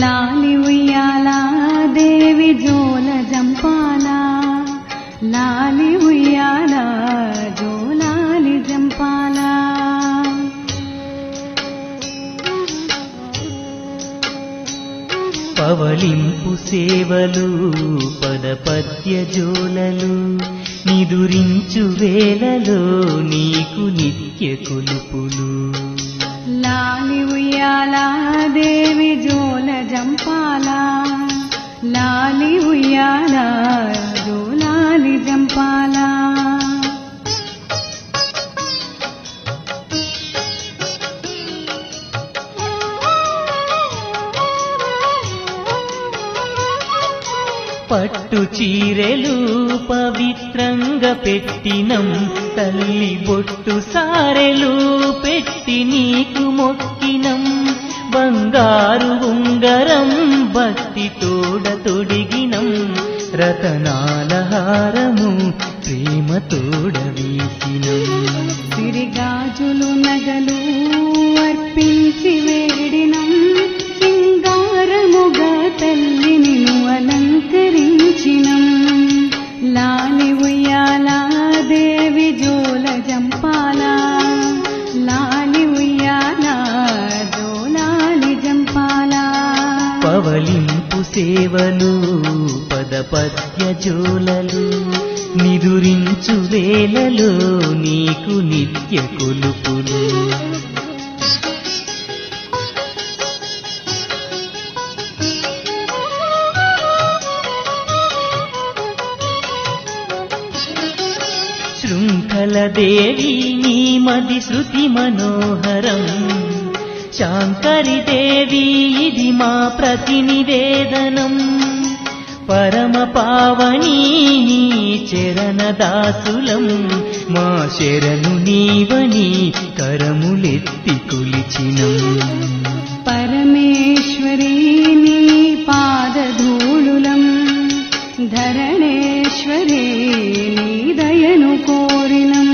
లాలి ఉయ్యాల దేవి జోల జంపాల లాలి ఉయ్యాల జోలాలి జంపాల పవళింపు సేవలు పదపద్య జోలలు నిదురించు వేళలో నీకు నిత్య కొలుపులు లాలి ఉయ్యాల దేవి జోల జంపాల లాలి ఉయ్యాల జోలాలి జంపాల పట్టు చీరెలు పవిత్రంగా పెట్టినం తల్లి బొట్టు సారెలు పెట్టి నీకు మొక్కినం బంగారు ఉంగరం భక్తి తోడ తొడిగినం రతనాల హారము ప్రేమ తోడ వేసినం సిరిగాజులు నగలు అర్పించి వేడినం సింగారముగా తల్లిని అలంకరించినం లాలి ఉయ్యాల దేవి జోల జంపాల లాలి ఉయ్యాల జోలాలి జంపాల పవళింపు సేవలు పదపద్య జోలలు నిదురించు వేళలో నీకు నిత్య కొలుపులు శృంఖలదేవి నీ మది శృతి మనోహరం శాంకరి దేవి ఇది మా ప్రతినివేదనం పరమ పావని నీ చరణ దాసులం మా శరణు నీవని కరములెత్తి కొలిచినం పరమేశ్వరీ నీ పాదధూళులం ధరణేశ్వరీ నీ దయను కోరినం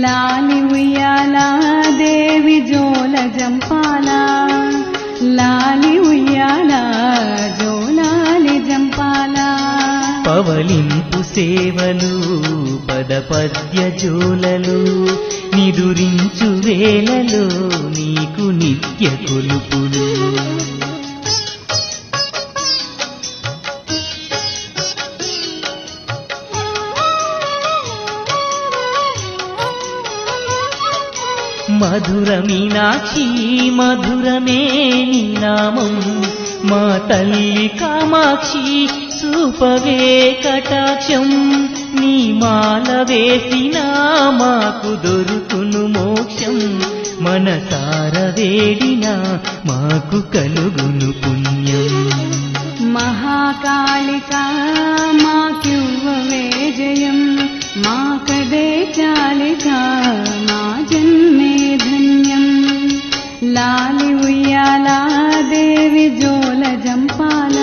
లాలి ఉయ్యాల దేవి జోల జంపాల లాలి ఉయ్యాల జోలాలి జంపాల పవళింపు సేవలు పదపద్య జోలలు నిదురించు వేళలో నీకు నిత్య కొలుపులు మధుర మీనాక్షి మధురమే నీ నామం మా తల్లి కామాక్షి సూపవే కటాక్షం నీ మాల వేసినా మాకు దొరుకును మోక్షం మనసార వేడినా మాకు కలుగును పుణ్యం మహాకాళికా మాకివ్వవే జయం మాకదే చాలికా మా జన్మే ధన్యం లాలి ఉయ్యాల దేవి జోల జంపాల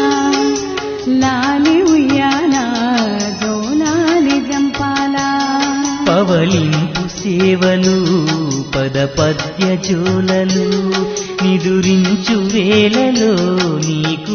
లాలి ఉయ్యాల జోలాలి జంపాల పవళింపు సేవలు పదపద్య జోలలు నిదురించు వేళలో నీకు